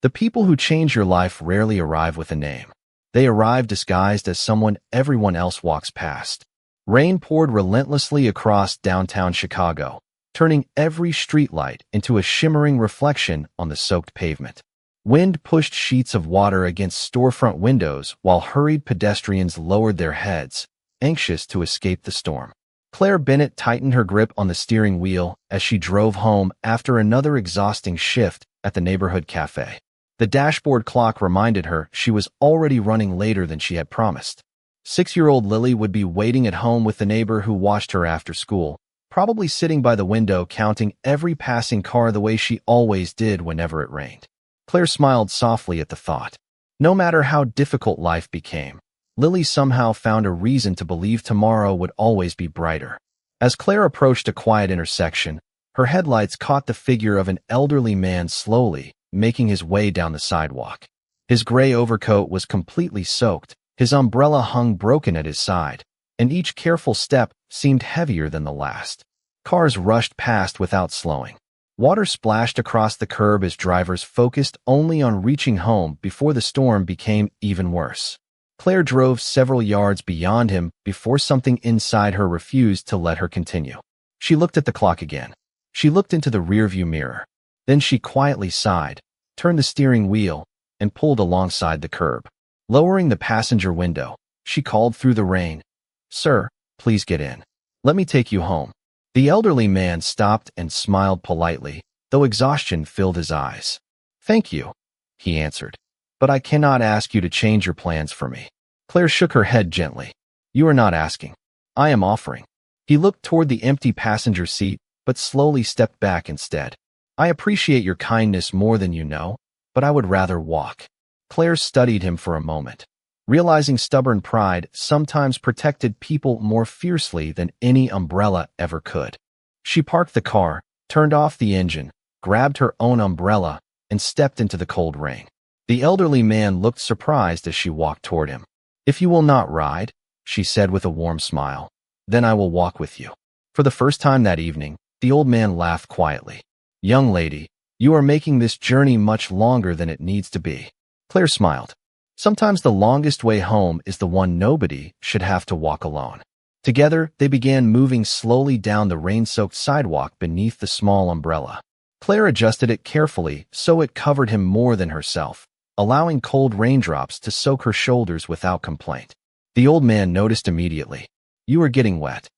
The people who change your life rarely arrive with a name. They arrive disguised as someone everyone else walks past. Rain poured relentlessly across downtown Chicago, turning every streetlight into a shimmering reflection on the soaked pavement. Wind pushed sheets of water against storefront windows while hurried pedestrians lowered their heads, anxious to escape the storm. Claire Bennett tightened her grip on the steering wheel as she drove home after another exhausting shift at the neighborhood cafe. The dashboard clock reminded her she was already running later than she had promised. 6-year-old Lily would be waiting at home with the neighbor who watched her after school, probably sitting by the window counting every passing car the way she always did whenever it rained. Claire smiled softly at the thought. No matter how difficult life became, Lily somehow found a reason to believe tomorrow would always be brighter. As Claire approached a quiet intersection, her headlights caught the figure of an elderly man slowly making his way down the sidewalk. His gray overcoat was completely soaked, his umbrella hung broken at his side, and each careful step seemed heavier than the last. Cars rushed past without slowing. Water splashed across the curb as drivers focused only on reaching home before the storm became even worse. Claire drove several yards beyond him before something inside her refused to let her continue. She looked at the clock again. She looked into the rearview mirror. Then she quietly sighed, turned the steering wheel, and pulled alongside the curb. Lowering the passenger window, she called through the rain, "Sir, please get in. Let me take you home." The elderly man stopped and smiled politely, though exhaustion filled his eyes. "Thank you," he answered, "but I cannot ask you to change your plans for me." Claire shook her head gently. "You are not asking. I am offering." He looked toward the empty passenger seat, but slowly stepped back instead. "I appreciate your kindness more than you know, but I would rather walk." Claire studied him for a moment, realizing stubborn pride sometimes protected people more fiercely than any umbrella ever could. She parked the car, turned off the engine, grabbed her own umbrella, and stepped into the cold rain. The elderly man looked surprised as she walked toward him. "If you will not ride," she said with a warm smile, "then I will walk with you." For the first time that evening, the old man laughed quietly. "Young lady, you are making this journey much longer than it needs to be." Claire smiled. Sometimes the longest way home is the one nobody should have to walk alone. Together, they began moving slowly down the rain-soaked sidewalk beneath the small umbrella. Claire adjusted it carefully so it covered him more than herself, allowing cold raindrops to soak her shoulders without complaint. The old man noticed immediately. "You are getting wet."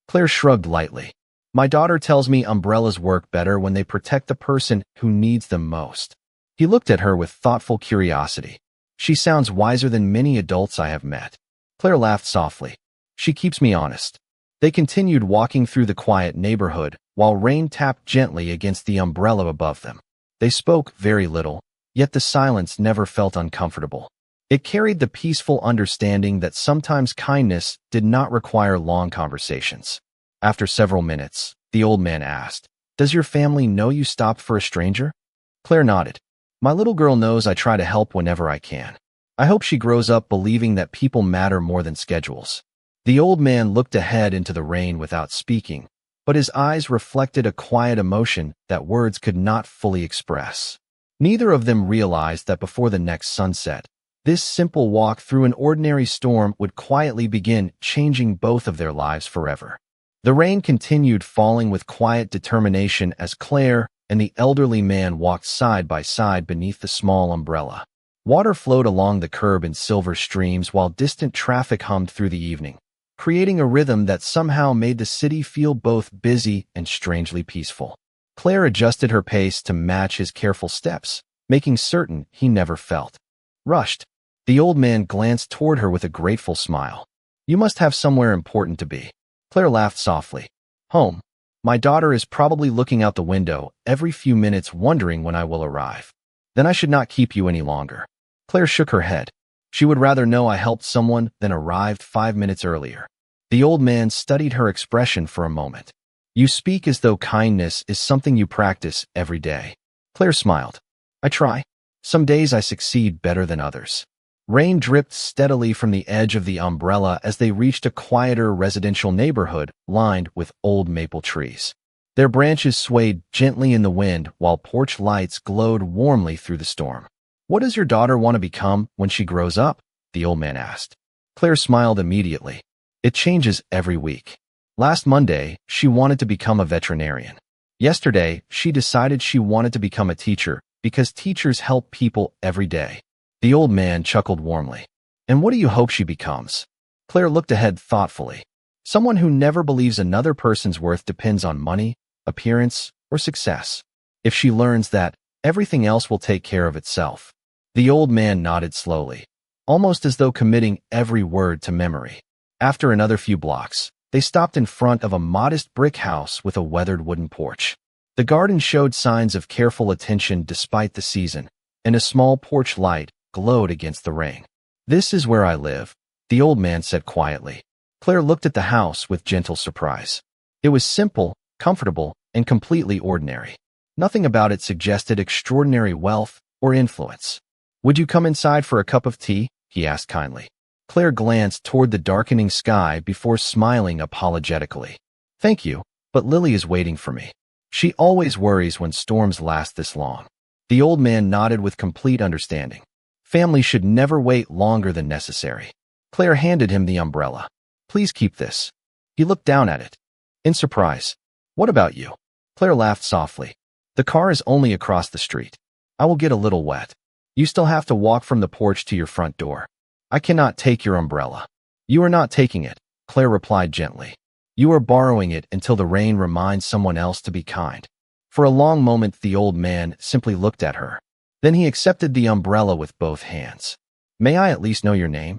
Claire shrugged lightly. "My daughter tells me umbrellas work better when they protect the person who needs them most." He looked at her with thoughtful curiosity. "She sounds wiser than many adults I have met." Claire laughed softly. "She keeps me honest." They continued walking through the quiet neighborhood while rain tapped gently against the umbrella above them. They spoke very little, yet the silence never felt uncomfortable. It carried the peaceful understanding that sometimes kindness did not require long conversations. After several minutes, the old man asked, "Does your family know you stopped for a stranger?" Claire nodded. "My little girl knows I try to help whenever I can. I hope she grows up believing that people matter more than schedules." The old man looked ahead into the rain without speaking, but his eyes reflected a quiet emotion that words could not fully express. Neither of them realized that before the next sunset, this simple walk through an ordinary storm would quietly begin changing both of their lives forever. The rain continued falling with quiet determination as Claire and the elderly man walked side by side beneath the small umbrella. Water flowed along the curb in silver streams while distant traffic hummed through the evening, creating a rhythm that somehow made the city feel both busy and strangely peaceful. Claire adjusted her pace to match his careful steps, making certain he never felt rushed. The old man glanced toward her with a grateful smile. "You must have somewhere important to be." Claire laughed softly. "Home. My daughter is probably looking out the window every few minutes wondering when I will arrive." "Then I should not keep you any longer." Claire shook her head. She would rather know I helped someone than arrived 5 minutes earlier. The old man studied her expression for a moment. "You speak as though kindness is something you practice every day." Claire smiled. "I try. Some days I succeed better than others." Rain dripped steadily from the edge of the umbrella as they reached a quieter residential neighborhood lined with old maple trees. Their branches swayed gently in the wind while porch lights glowed warmly through the storm. What does your daughter want to become when she grows up? The old man asked. Claire smiled immediately. It changes every week. Last Monday, she wanted to become a veterinarian. Yesterday, she decided she wanted to become a teacher because teachers help people every day. The old man chuckled warmly. And what do you hope she becomes? Claire looked ahead thoughtfully. Someone who never believes another person's worth depends on money, appearance, or success. If she learns that, everything else will take care of itself. The old man nodded slowly, almost as though committing every word to memory. After another few blocks, they stopped in front of a modest brick house with a weathered wooden porch. The garden showed signs of careful attention despite the season, and a small porch light glowed against the rain. This is where I live, the old man said quietly. Claire looked at the house with gentle surprise. It was simple, comfortable, and completely ordinary. Nothing about it suggested extraordinary wealth or influence. Would you come inside for a cup of tea? He asked kindly. Claire glanced toward the darkening sky before smiling apologetically. Thank you, but Lily is waiting for me. She always worries when storms last this long. The old man nodded with complete understanding. Family should never wait longer than necessary. Claire handed him the umbrella. Please keep this. He looked down at it. In surprise. What about you? Claire laughed softly. The car is only across the street. I will get a little wet. You still have to walk from the porch to your front door. I cannot take your umbrella. You are not taking it, Claire replied gently. You are borrowing it until the rain reminds someone else to be kind. For a long moment, the old man simply looked at her. Then he accepted the umbrella with both hands. May I at least know your name?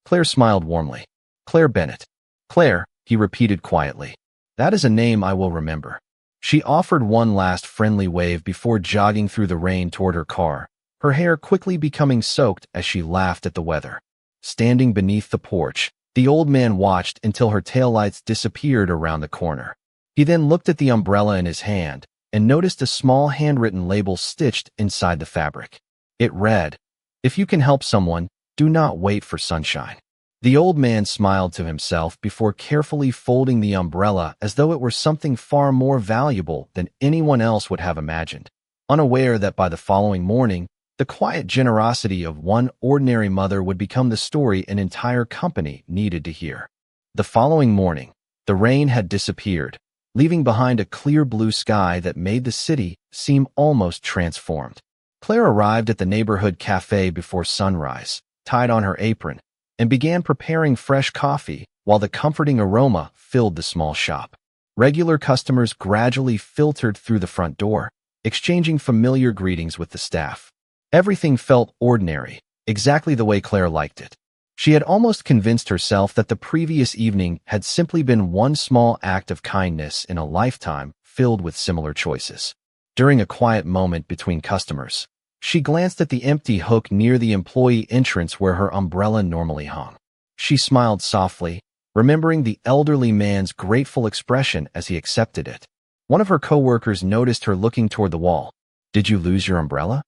Claire smiled warmly. Claire Bennett. Claire, he repeated quietly. That is a name I will remember. She offered one last friendly wave before jogging through the rain toward her car, her hair quickly becoming soaked as she laughed at the weather. Standing beneath the porch, the old man watched until her taillights disappeared around the corner. He then looked at the umbrella in his hand and noticed a small handwritten label stitched inside the fabric. It read, If you can help someone, do not wait for sunshine. The old man smiled to himself before carefully folding the umbrella as though it were something far more valuable than anyone else would have imagined, unaware that by the following morning, the quiet generosity of one ordinary mother would become the story an entire company needed to hear. The following morning, the rain had disappeared, leaving behind a clear blue sky that made the city seem almost transformed. Claire arrived at the neighborhood cafe before sunrise, tied on her apron, and began preparing fresh coffee while the comforting aroma filled the small shop. Regular customers gradually filtered through the front door, exchanging familiar greetings with the staff. Everything felt ordinary, exactly the way Claire liked it. She had almost convinced herself that the previous evening had simply been one small act of kindness in a lifetime filled with similar choices. During a quiet moment between customers, she glanced at the empty hook near the employee entrance where her umbrella normally hung. She smiled softly, remembering the elderly man's grateful expression as he accepted it. One of her coworkers noticed her looking toward the wall. Did you lose your umbrella?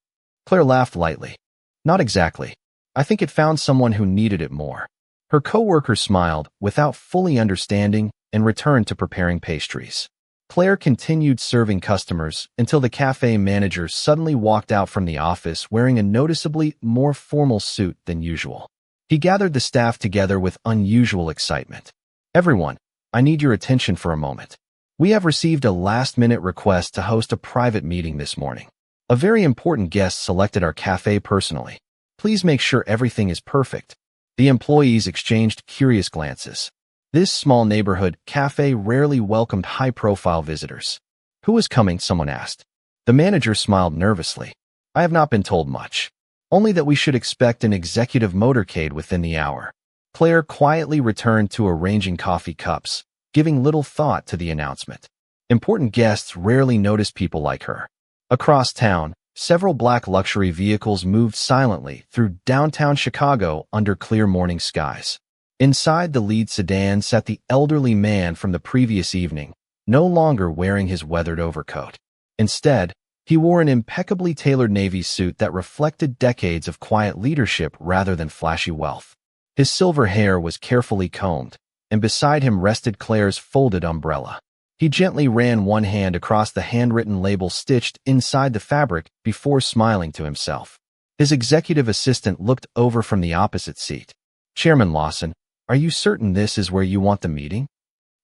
Claire laughed lightly. Not exactly. I think it found someone who needed it more. Her coworker smiled without fully understanding and returned to preparing pastries. Claire continued serving customers until the cafe manager suddenly walked out from the office wearing a noticeably more formal suit than usual. He gathered the staff together with unusual excitement. Everyone, I need your attention for a moment. We have received a last-minute request to host a private meeting this morning. A very important guest selected our cafe personally. Please make sure everything is perfect. The employees exchanged curious glances. This small neighborhood cafe rarely welcomed high-profile visitors. Who is coming? Someone asked. The manager smiled nervously. I have not been told much. Only that we should expect an executive motorcade within the hour. Claire quietly returned to arranging coffee cups, giving little thought to the announcement. Important guests rarely notice people like her. Across town, several black luxury vehicles moved silently through downtown Chicago under clear morning skies. Inside the lead sedan sat the elderly man from the previous evening, no longer wearing his weathered overcoat. Instead, he wore an impeccably tailored navy suit that reflected decades of quiet leadership rather than flashy wealth. His silver hair was carefully combed, and beside him rested Claire's folded umbrella. He gently ran one hand across the handwritten label stitched inside the fabric before smiling to himself. His executive assistant looked over from the opposite seat. Chairman Lawson, are you certain this is where you want the meeting?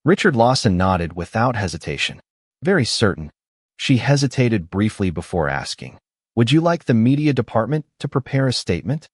Richard Lawson nodded without hesitation. Very certain. She hesitated briefly before asking, would you like the media department to prepare a statement?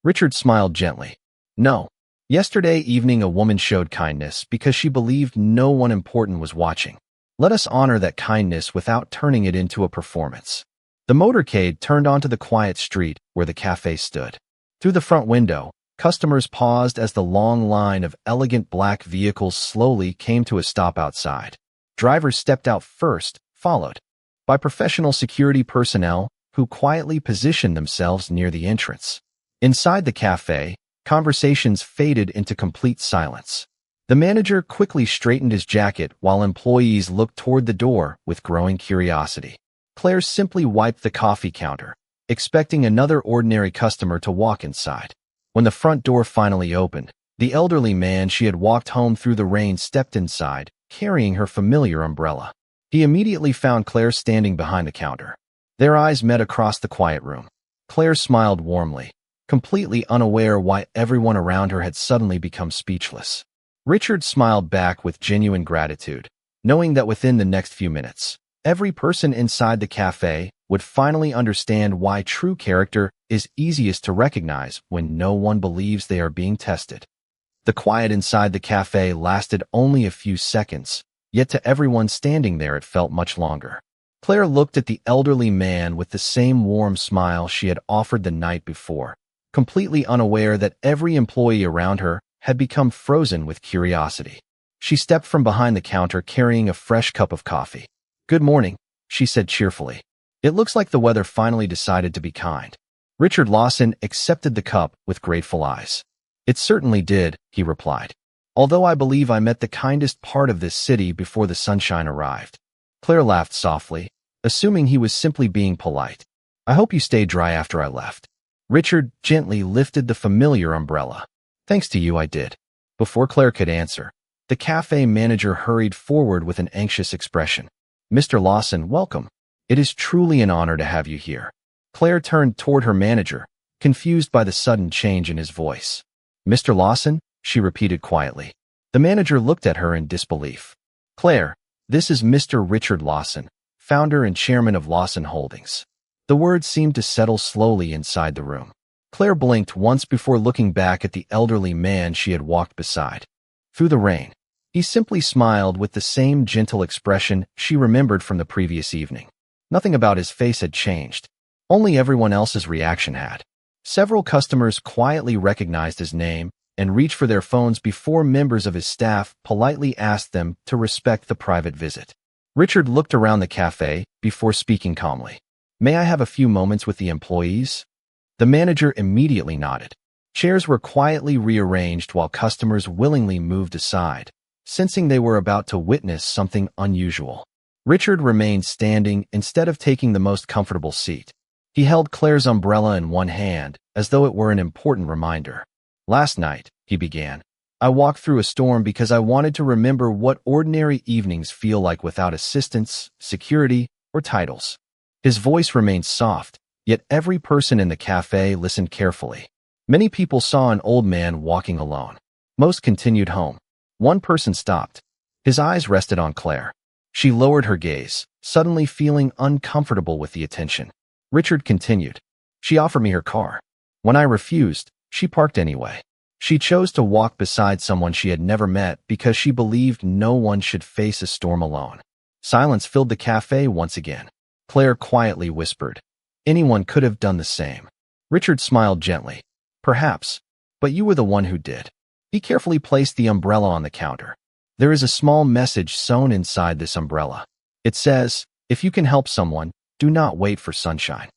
Richard smiled gently. No. Yesterday evening a woman showed kindness because she believed no one important was watching. Let us honor that kindness without turning it into a performance. The motorcade turned onto the quiet street where the cafe stood. Through the front window, customers paused as the long line of elegant black vehicles slowly came to a stop outside. Drivers stepped out first, followed by professional security personnel who quietly positioned themselves near the entrance. Inside the cafe, conversations faded into complete silence. The manager quickly straightened his jacket while employees looked toward the door with growing curiosity. Claire simply wiped the coffee counter, expecting another ordinary customer to walk inside. When the front door finally opened, the elderly man she had walked home through the rain stepped inside, carrying her familiar umbrella. He immediately found Claire standing behind the counter. Their eyes met across the quiet room. Claire smiled warmly, completely unaware why everyone around her had suddenly become speechless. Richard smiled back with genuine gratitude, knowing that within the next few minutes, every person inside the cafe would finally understand why true character is easiest to recognize when no one believes they are being tested. The quiet inside the cafe lasted only a few seconds, yet to everyone standing there it felt much longer. Claire looked at the elderly man with the same warm smile she had offered the night before, completely unaware that every employee around her had become frozen with curiosity. She stepped from behind the counter carrying a fresh cup of coffee. Good morning, she said cheerfully. It looks like the weather finally decided to be kind. Richard Lawson accepted the cup with grateful eyes. It certainly did, he replied. Although I believe I met the kindest part of this city before the sunshine arrived. Claire laughed softly, assuming he was simply being polite. I hope you stayed dry after I left. Richard gently lifted the familiar umbrella. Thanks to you, I did. Before Claire could answer, the cafe manager hurried forward with an anxious expression. Mr. Lawson, welcome. It is truly an honor to have you here. Claire turned toward her manager, confused by the sudden change in his voice. Mr. Lawson? She repeated quietly. The manager looked at her in disbelief. Claire, this is Mr. Richard Lawson, founder and chairman of Lawson Holdings. The words seemed to settle slowly inside the room. Claire blinked once before looking back at the elderly man she had walked beside. Through the rain, he simply smiled with the same gentle expression she remembered from the previous evening. Nothing about his face had changed. Only everyone else's reaction had. Several customers quietly recognized his name and reached for their phones before members of his staff politely asked them to respect the private visit. Richard looked around the cafe before speaking calmly. May I have a few moments with the employees? The manager immediately nodded. Chairs were quietly rearranged while customers willingly moved aside, sensing they were about to witness something unusual. Richard remained standing instead of taking the most comfortable seat. He held Claire's umbrella in one hand, as though it were an important reminder. Last night, he began, I walked through a storm because I wanted to remember what ordinary evenings feel like without assistance, security, or titles. His voice remained soft, yet every person in the cafe listened carefully. Many people saw an old man walking alone. Most continued home. One person stopped. His eyes rested on Claire. She lowered her gaze, suddenly feeling uncomfortable with the attention. Richard continued. She offered me her car. When I refused, she parked anyway. She chose to walk beside someone she had never met because she believed no one should face a storm alone. Silence filled the cafe once again. Claire quietly whispered, anyone could have done the same. Richard smiled gently. Perhaps, but you were the one who did. He carefully placed the umbrella on the counter. There is a small message sewn inside this umbrella. It says, if you can help someone, do not wait for sunshine.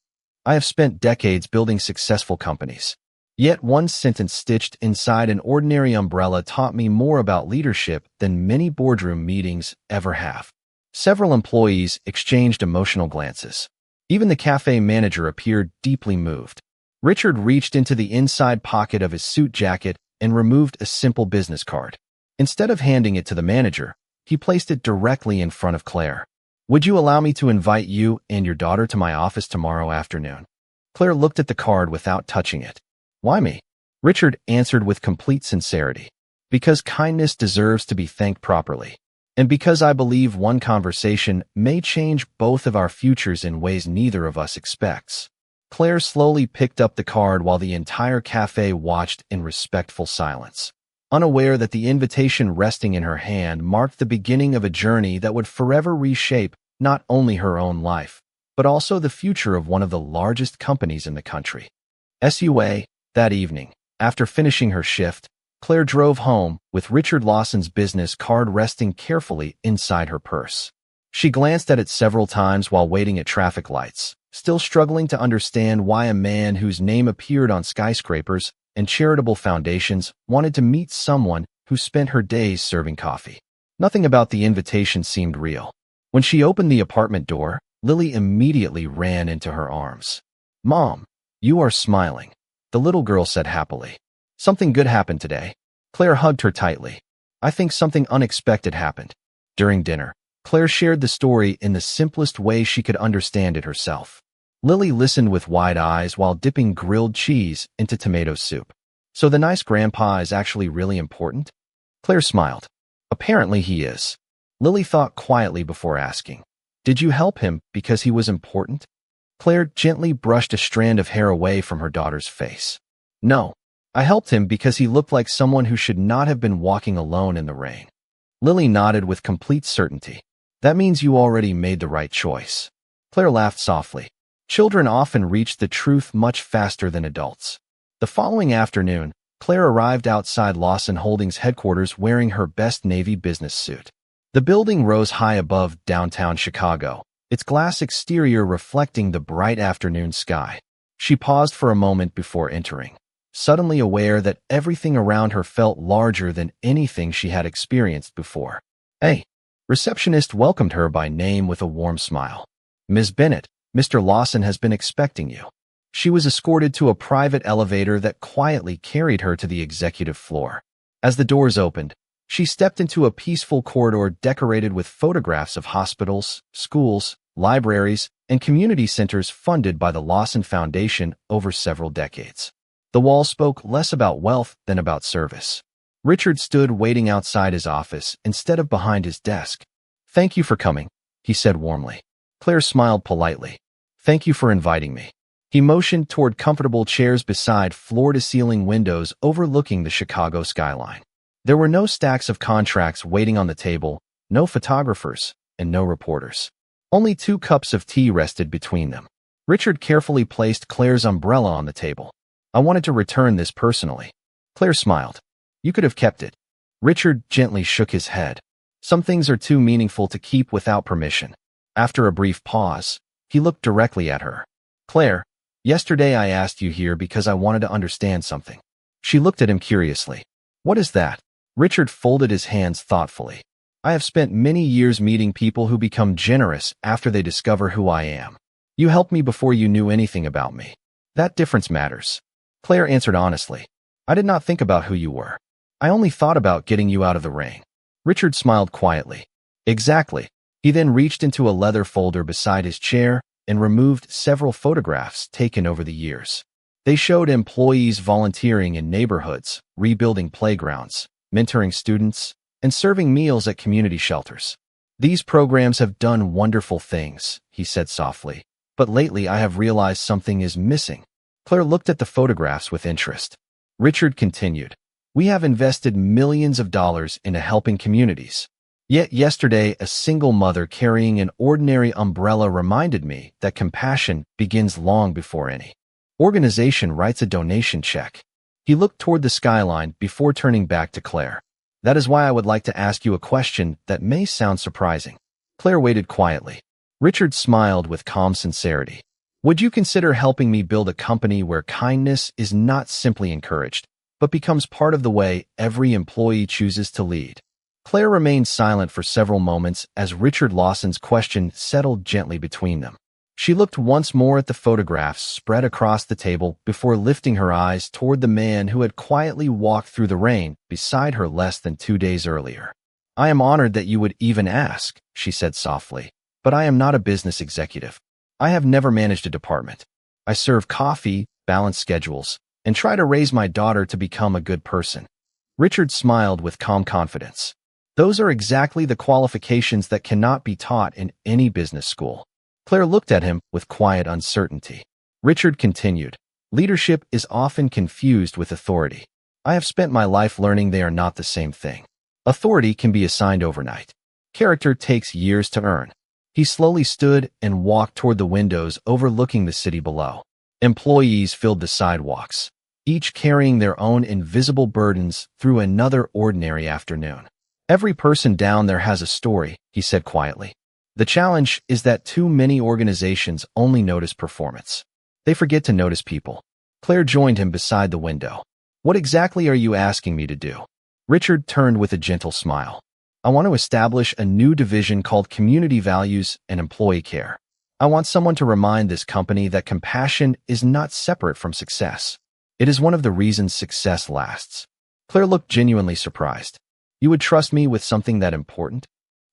I have spent decades building successful companies. Yet one sentence stitched inside an ordinary umbrella taught me more about leadership than many boardroom meetings ever have. Several employees exchanged emotional glances. Even the cafe manager appeared deeply moved. Richard reached into the inside pocket of his suit jacket and removed a simple business card. Instead of handing it to the manager, he placed it directly in front of Claire. Would you allow me to invite you and your daughter to my office tomorrow afternoon? Claire looked at the card without touching it. Why me? Richard answered with complete sincerity. Because kindness deserves to be thanked properly. And because I believe one conversation may change both of our futures in ways neither of us expects. Claire slowly picked up the card while the entire cafe watched in respectful silence, unaware that the invitation resting in her hand marked the beginning of a journey that would forever reshape not only her own life, but also the future of one of the largest companies in the country. That evening, after finishing her shift, Claire drove home with Richard Lawson's business card resting carefully inside her purse. She glanced at it several times while waiting at traffic lights, still struggling to understand why a man whose name appeared on skyscrapers and charitable foundations wanted to meet someone who spent her days serving coffee. Nothing about the invitation seemed real. When she opened the apartment door, Lily immediately ran into her arms. "Mom, you are smiling," the little girl said happily. "Something good happened today." Claire hugged her tightly. "I think something unexpected happened." During dinner, Claire shared the story in the simplest way she could understand it herself. Lily listened with wide eyes while dipping grilled cheese into tomato soup. "So the nice grandpa is actually really important?" Claire smiled. "Apparently he is." Lily thought quietly before asking, "Did you help him because he was important?" Claire gently brushed a strand of hair away from her daughter's face. "No. I helped him because he looked like someone who should not have been walking alone in the rain." Lily nodded with complete certainty. "That means you already made the right choice." Claire laughed softly. Children often reach the truth much faster than adults. The following afternoon, Claire arrived outside Lawson Holdings headquarters wearing her best navy business suit. The building rose high above downtown Chicago, its glass exterior reflecting the bright afternoon sky. She paused for a moment before entering, suddenly aware that everything around her felt larger than anything she had experienced before. "Hey." Receptionist welcomed her by name with a warm smile. "Ms. Bennett, Mr. Lawson has been expecting you." She was escorted to a private elevator that quietly carried her to the executive floor. As the doors opened, she stepped into a peaceful corridor decorated with photographs of hospitals, schools, libraries, and community centers funded by the Lawson Foundation over several decades. The wall spoke less about wealth than about service. Richard stood waiting outside his office instead of behind his desk. "Thank you for coming," he said warmly. Claire smiled politely. "Thank you for inviting me." He motioned toward comfortable chairs beside floor-to-ceiling windows overlooking the Chicago skyline. There were no stacks of contracts waiting on the table, no photographers, and no reporters. Only 2 cups of tea rested between them. Richard carefully placed Claire's umbrella on the table. "I wanted to return this personally." Claire smiled. "You could have kept it." Richard gently shook his head. "Some things are too meaningful to keep without permission." After a brief pause, he looked directly at her. "Claire, yesterday I asked you here because I wanted to understand something." She looked at him curiously. "What is that?" Richard folded his hands thoughtfully. "I have spent many years meeting people who become generous after they discover who I am. You helped me before you knew anything about me. That difference matters." Claire answered honestly. "I did not think about who you were. I only thought about getting you out of the rain." Richard smiled quietly. "Exactly." He then reached into a leather folder beside his chair and removed several photographs taken over the years. They showed employees volunteering in neighborhoods, rebuilding playgrounds, mentoring students, and serving meals at community shelters. "These programs have done wonderful things," he said softly, "but lately I have realized something is missing." Claire looked at the photographs with interest. Richard continued, "We have invested millions of dollars into helping communities. Yet yesterday, a single mother carrying an ordinary umbrella reminded me that compassion begins long before any organization writes a donation check." He looked toward the skyline before turning back to Claire. "That is why I would like to ask you a question that may sound surprising." Claire waited quietly. Richard smiled with calm sincerity. "Would you consider helping me build a company where kindness is not simply encouraged, but becomes part of the way every employee chooses to lead?" Claire remained silent for several moments as Richard Lawson's question settled gently between them. She looked once more at the photographs spread across the table before lifting her eyes toward the man who had quietly walked through the rain beside her less than 2 days earlier. "I am honored that you would even ask," she said softly, "but I am not a business executive. I have never managed a department." I serve coffee, balance schedules, and try to raise my daughter to become a good person. Richard smiled with calm confidence. Those are exactly the qualifications that cannot be taught in any business school. Claire looked at him with quiet uncertainty. Richard continued, leadership is often confused with authority. I have spent my life learning they are not the same thing. Authority can be assigned overnight. Character takes years to earn. He slowly stood and walked toward the windows overlooking the city below. Employees filled the sidewalks, each carrying their own invisible burdens through another ordinary afternoon. Every person down there has a story, he said quietly. The challenge is that too many organizations only notice performance. They forget to notice people. Claire joined him beside the window. What exactly are you asking me to do? Richard turned with a gentle smile. I want to establish a new division called Community Values and Employee Care. I want someone to remind this company that compassion is not separate from success. It is one of the reasons success lasts. Claire looked genuinely surprised. You would trust me with something that important?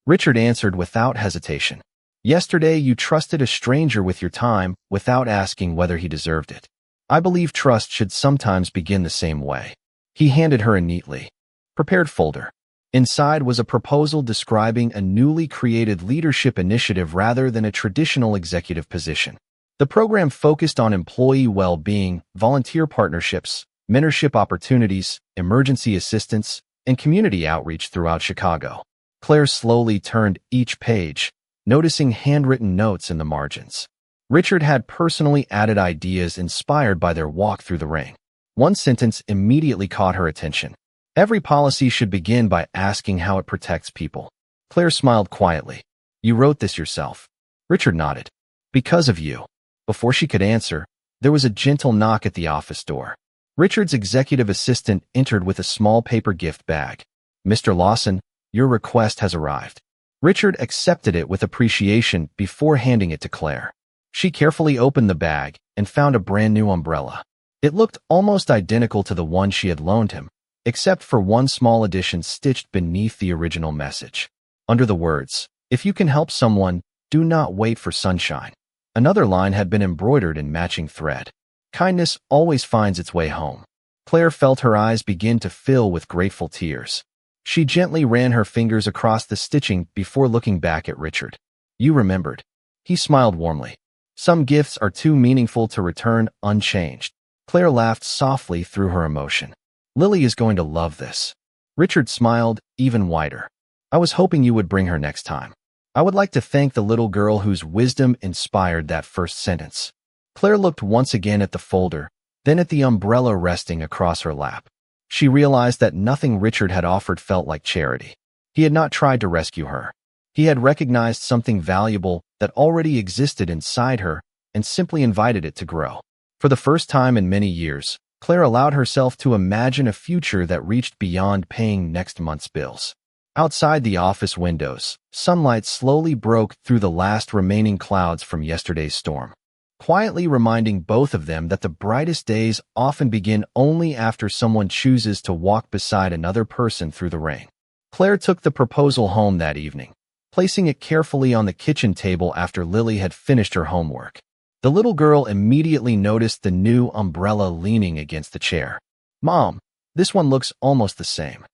Richard answered without hesitation. Yesterday you trusted a stranger with your time without asking whether he deserved it. I believe trust should sometimes begin the same way. He handed her a neatly prepared folder. Inside was a proposal describing a newly created leadership initiative rather than a traditional executive position. The program focused on employee well-being, volunteer partnerships, mentorship opportunities, emergency assistance, and community outreach throughout Chicago. Claire slowly turned each page, noticing handwritten notes in the margins. Richard had personally added ideas inspired by their walk through the ring. One sentence immediately caught her attention. Every policy should begin by asking how it protects people. Claire smiled quietly. You wrote this yourself. Richard nodded. Because of you. Before she could answer, there was a gentle knock at the office door. Richard's executive assistant entered with a small paper gift bag. Mr. Lawson, your request has arrived. Richard accepted it with appreciation before handing it to Claire. She carefully opened the bag and found a brand new umbrella. It looked almost identical to the one she had loaned him, except for one small addition stitched beneath the original message. Under the words, if you can help someone, do not wait for sunshine. Another line had been embroidered in matching thread. Kindness always finds its way home. Claire felt her eyes begin to fill with grateful tears. She gently ran her fingers across the stitching before looking back at Richard. You remembered. He smiled warmly. Some gifts are too meaningful to return unchanged. Claire laughed softly through her emotion. Lily is going to love this. Richard smiled even wider. I was hoping you would bring her next time. I would like to thank the little girl whose wisdom inspired that first sentence. Claire looked once again at the folder, then at the umbrella resting across her lap. She realized that nothing Richard had offered felt like charity. He had not tried to rescue her. He had recognized something valuable that already existed inside her and simply invited it to grow. For the first time in many years, Claire allowed herself to imagine a future that reached beyond paying next month's bills. Outside the office windows, sunlight slowly broke through the last remaining clouds from yesterday's storm, quietly reminding both of them that the brightest days often begin only after someone chooses to walk beside another person through the rain. Claire took the proposal home that evening, placing it carefully on the kitchen table after Lily had finished her homework. The little girl immediately noticed the new umbrella leaning against the chair. Mom, this one looks almost the same.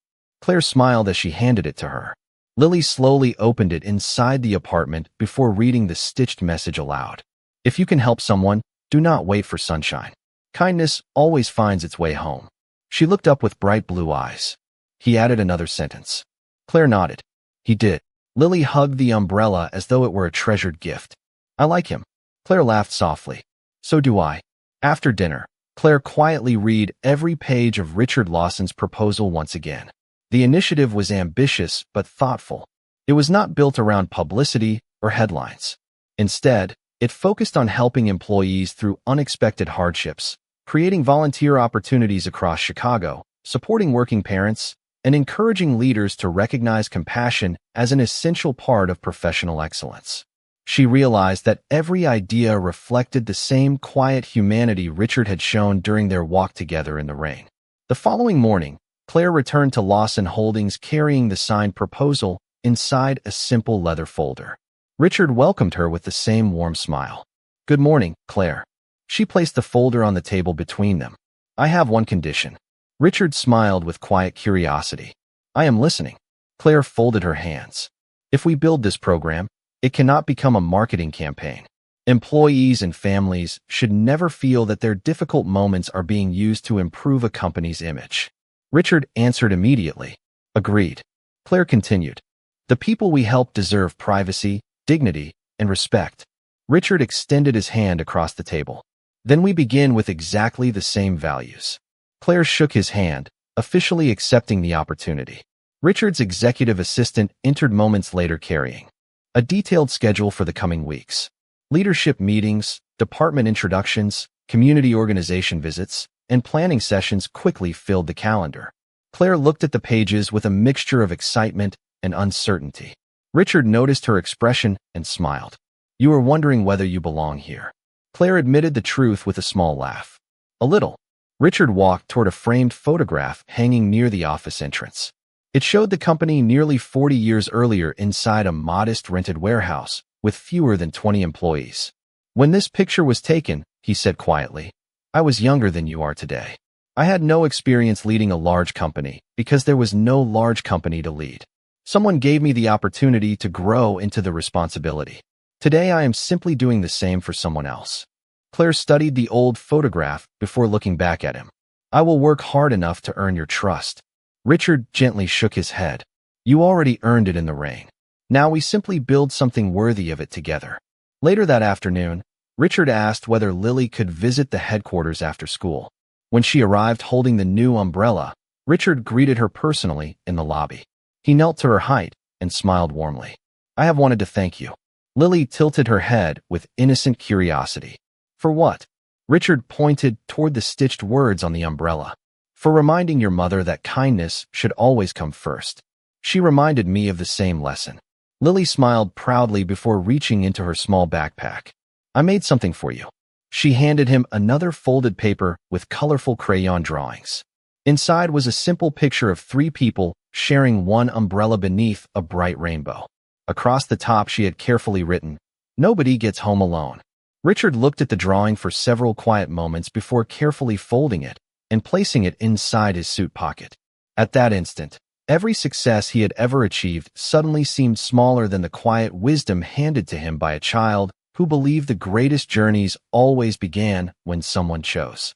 Claire smiled as she handed it to her. Lily slowly opened it inside the apartment before reading the stitched message aloud. If you can help someone, do not wait for sunshine. Kindness always finds its way home. She looked up with bright blue eyes. He added another sentence. Claire nodded. He did. Lily hugged the umbrella as though it were a treasured gift. I like him. Claire laughed softly. So do I. After dinner, Claire quietly read every page of Richard Lawson's proposal once again. The initiative was ambitious but thoughtful. It was not built around publicity or headlines. Instead, it focused on helping employees through unexpected hardships, creating volunteer opportunities across Chicago, supporting working parents, and encouraging leaders to recognize compassion as an essential part of professional excellence. She realized that every idea reflected the same quiet humanity Richard had shown during their walk together in the rain. The following morning, Claire returned to Lawson Holdings carrying the signed proposal inside a simple leather folder. Richard welcomed her with the same warm smile. Good morning, Claire. She placed the folder on the table between them. I have one condition. Richard smiled with quiet curiosity. I am listening. Claire folded her hands. If we build this program, it cannot become a marketing campaign. Employees and families should never feel that their difficult moments are being used to improve a company's image. Richard answered immediately. Agreed. Claire continued. The people we help deserve privacy, dignity, and respect. Richard extended his hand across the table. Then we begin with exactly the same values. Claire shook his hand, officially accepting the opportunity. Richard's executive assistant entered moments later carrying a detailed schedule for the coming weeks. Leadership meetings, department introductions, community organization visits, and planning sessions quickly filled the calendar. Claire looked at the pages with a mixture of excitement and uncertainty. Richard noticed her expression and smiled. You are wondering whether you belong here. Claire admitted the truth with a small laugh. A little. Richard walked toward a framed photograph hanging near the office entrance. It showed the company nearly 40 years earlier inside a modest rented warehouse with fewer than 20 employees. When this picture was taken, he said quietly, I was younger than you are today. I had no experience leading a large company because there was no large company to lead. Someone gave me the opportunity to grow into the responsibility. Today I am simply doing the same for someone else. Claire studied the old photograph before looking back at him. I will work hard enough to earn your trust. Richard gently shook his head. You already earned it in the rain. Now we simply build something worthy of it together. Later that afternoon, Richard asked whether Lily could visit the headquarters after school. When she arrived holding the new umbrella, Richard greeted her personally in the lobby. He knelt to her height and smiled warmly. I have wanted to thank you. Lily tilted her head with innocent curiosity. For what? Richard pointed toward the stitched words on the umbrella. For reminding your mother that kindness should always come first. She reminded me of the same lesson. Lily smiled proudly before reaching into her small backpack. I made something for you. She handed him another folded paper with colorful crayon drawings. Inside was a simple picture of 3 people sharing one umbrella beneath a bright rainbow. Across the top she had carefully written, Nobody gets home alone. Richard looked at the drawing for several quiet moments before carefully folding it and placing it inside his suit pocket. At that instant, every success he had ever achieved suddenly seemed smaller than the quiet wisdom handed to him by a child who believed the greatest journeys always began when someone chose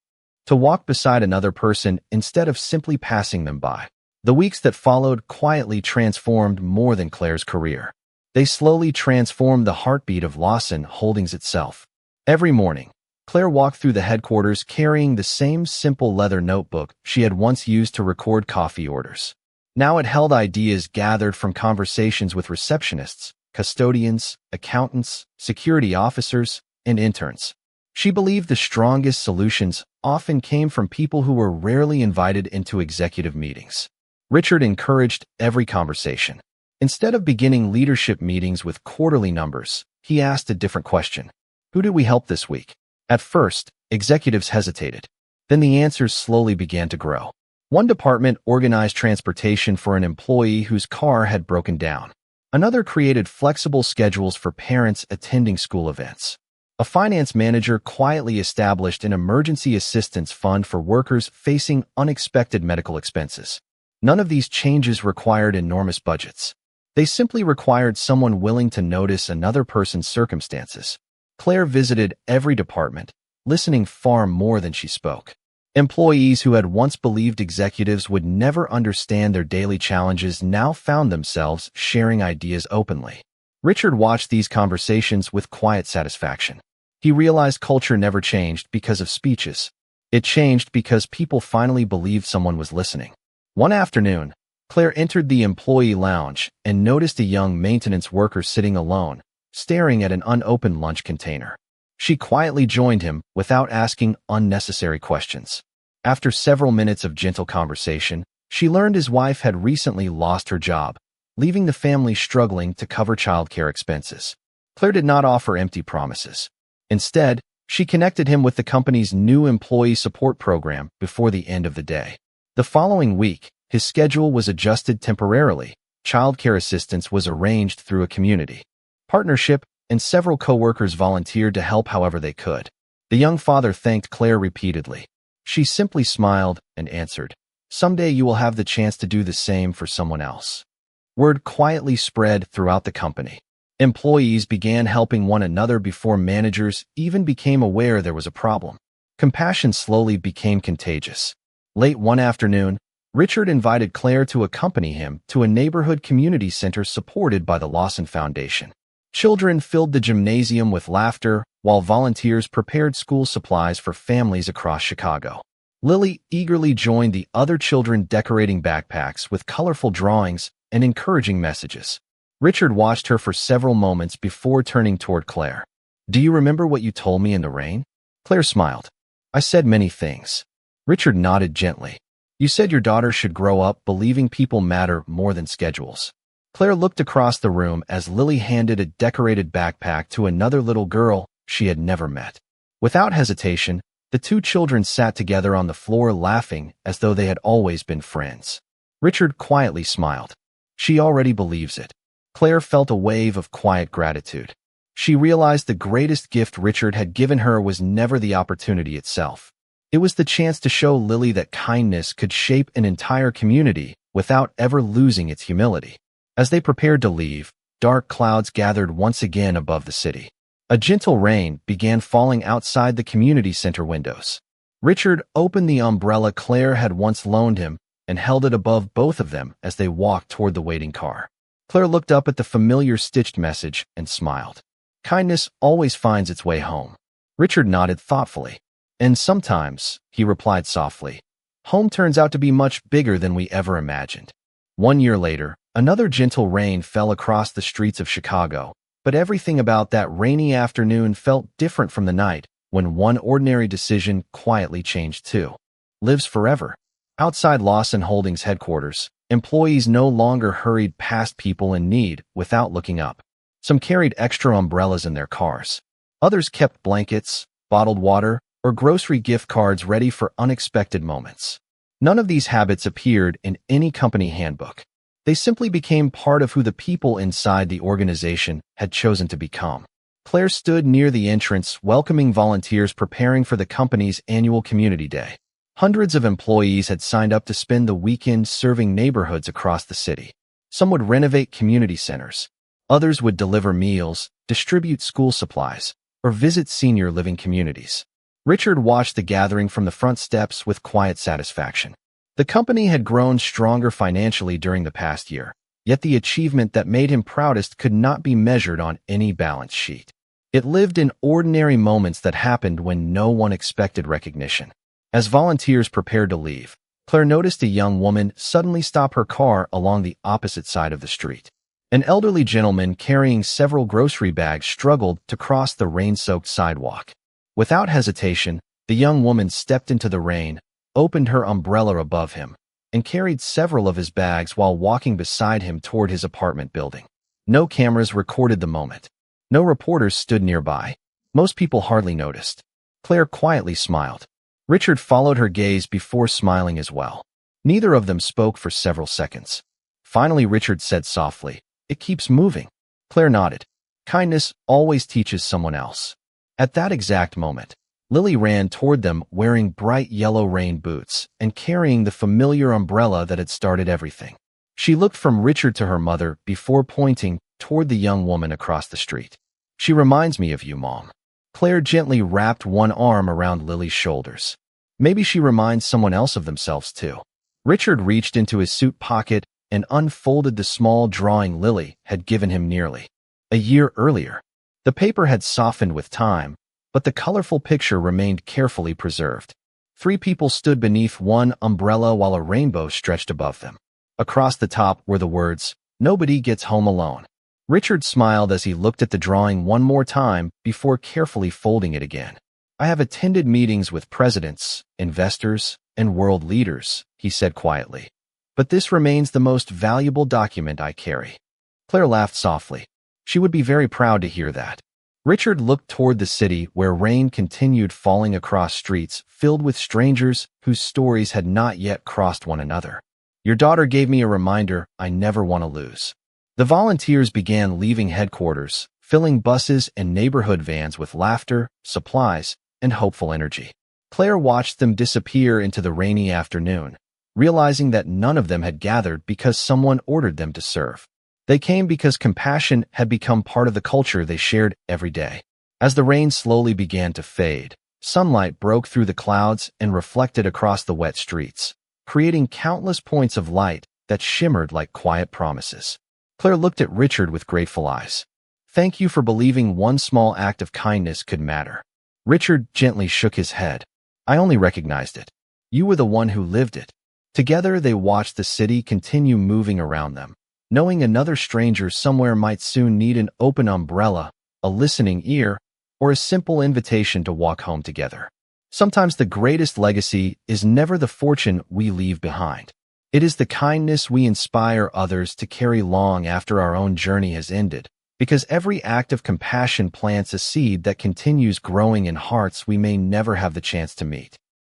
to walk beside another person instead of simply passing them by. The weeks that followed quietly transformed more than Claire's career. They slowly transformed the heartbeat of Lawson Holdings itself. Every morning, Claire walked through the headquarters carrying the same simple leather notebook she had once used to record coffee orders. Now it held ideas gathered from conversations with receptionists, custodians, accountants, security officers, and interns. She believed the strongest solutions often came from people who were rarely invited into executive meetings. Richard encouraged every conversation. Instead of beginning leadership meetings with quarterly numbers, he asked a different question. Who did we help this week? At first, executives hesitated. Then the answers slowly began to grow. One department organized transportation for an employee whose car had broken down. Another created flexible schedules for parents attending school events. A finance manager quietly established an emergency assistance fund for workers facing unexpected medical expenses. None of these changes required enormous budgets. They simply required someone willing to notice another person's circumstances. Claire visited every department, listening far more than she spoke. Employees who had once believed executives would never understand their daily challenges now found themselves sharing ideas openly. Richard watched these conversations with quiet satisfaction. He realized culture never changed because of speeches. It changed because people finally believed someone was listening. One afternoon, Claire entered the employee lounge and noticed a young maintenance worker sitting alone, staring at an unopened lunch container. She quietly joined him without asking unnecessary questions. After several minutes of gentle conversation, she learned his wife had recently lost her job, leaving the family struggling to cover childcare expenses. Claire did not offer empty promises. Instead, she connected him with the company's new employee support program before the end of the day. The following week, his schedule was adjusted temporarily. Childcare assistance was arranged through a community partnership, and several co-workers volunteered to help however they could. The young father thanked Claire repeatedly. She simply smiled and answered, "Someday you will have the chance to do the same for someone else." Word quietly spread throughout the company. Employees began helping one another before managers even became aware there was a problem. Compassion slowly became contagious. Late one afternoon, Richard invited Claire to accompany him to a neighborhood community center supported by the Lawson Foundation. Children filled the gymnasium with laughter, while volunteers prepared school supplies for families across Chicago. Lily eagerly joined the other children decorating backpacks with colorful drawings and encouraging messages. Richard watched her for several moments before turning toward Claire. "Do you remember what you told me in the rain?" Claire smiled. "I said many things." Richard nodded gently. "You said your daughter should grow up believing people matter more than schedules." Claire looked across the room as Lily handed a decorated backpack to another little girl she had never met. Without hesitation, the two children sat together on the floor laughing as though they had always been friends. Richard quietly smiled. "She already believes it." Claire felt a wave of quiet gratitude. She realized the greatest gift Richard had given her was never the opportunity itself. It was the chance to show Lily that kindness could shape an entire community without ever losing its humility. As they prepared to leave, dark clouds gathered once again above the city. A gentle rain began falling outside the community center windows. Richard opened the umbrella Claire had once loaned him and held it above both of them as they walked toward the waiting car. Claire looked up at the familiar stitched message and smiled. "Kindness always finds its way home." Richard nodded thoughtfully. "And sometimes," he replied softly, "home turns out to be much bigger than we ever imagined." 1 year later, another gentle rain fell across the streets of Chicago, but everything about that rainy afternoon felt different from the night when one ordinary decision quietly changed two lives forever. Outside Lawson Holdings headquarters, employees no longer hurried past people in need without looking up. Some carried extra umbrellas in their cars. Others kept blankets, bottled water, or grocery gift cards ready for unexpected moments. None of these habits appeared in any company handbook. They simply became part of who the people inside the organization had chosen to become. Claire stood near the entrance, welcoming volunteers preparing for the company's annual community day. Hundreds of employees had signed up to spend the weekend serving neighborhoods across the city. Some would renovate community centers. Others would deliver meals, distribute school supplies, or visit senior living communities. Richard watched the gathering from the front steps with quiet satisfaction. The company had grown stronger financially during the past year, yet the achievement that made him proudest could not be measured on any balance sheet. It lived in ordinary moments that happened when no one expected recognition. As volunteers prepared to leave, Claire noticed a young woman suddenly stop her car along the opposite side of the street. An elderly gentleman carrying several grocery bags struggled to cross the rain-soaked sidewalk. Without hesitation, the young woman stepped into the rain, opened her umbrella above him, and carried several of his bags while walking beside him toward his apartment building. No cameras recorded the moment. No reporters stood nearby. Most people hardly noticed. Claire quietly smiled. Richard followed her gaze before smiling as well. Neither of them spoke for several seconds. Finally, Richard said softly, "It keeps moving." Claire nodded. "Kindness always teaches someone else." At that exact moment, Lily ran toward them wearing bright yellow rain boots and carrying the familiar umbrella that had started everything. She looked from Richard to her mother before pointing toward the young woman across the street. "She reminds me of you, Mom." Claire gently wrapped one arm around Lily's shoulders. "Maybe she reminds someone else of themselves too." Richard reached into his suit pocket and unfolded the small drawing Lily had given him nearly a year earlier. The paper had softened with time, but the colorful picture remained carefully preserved. 3 people stood beneath one umbrella while a rainbow stretched above them. Across the top were the words, "Nobody gets home alone." Richard smiled as he looked at the drawing one more time before carefully folding it again. "I have attended meetings with presidents, investors, and world leaders," he said quietly. "But this remains the most valuable document I carry." Claire laughed softly. She would be very proud to hear that. Richard looked toward the city where rain continued falling across streets filled with strangers whose stories had not yet crossed one another. "Your daughter gave me a reminder I never want to lose." The volunteers began leaving headquarters, filling buses and neighborhood vans with laughter, supplies, and hopeful energy. Claire watched them disappear into the rainy afternoon, realizing that none of them had gathered because someone ordered them to serve. They came because compassion had become part of the culture they shared every day. As the rain slowly began to fade, sunlight broke through the clouds and reflected across the wet streets, creating countless points of light that shimmered like quiet promises. Claire looked at Richard with grateful eyes. "Thank you for believing one small act of kindness could matter." Richard gently shook his head. "I only recognized it. You were the one who lived it." Together they watched the city continue moving around them, knowing another stranger somewhere might soon need an open umbrella, a listening ear, or a simple invitation to walk home together. Sometimes the greatest legacy is never the fortune we leave behind. It is the kindness we inspire others to carry long after our own journey has ended, because every act of compassion plants a seed that continues growing in hearts we may never have the chance to meet.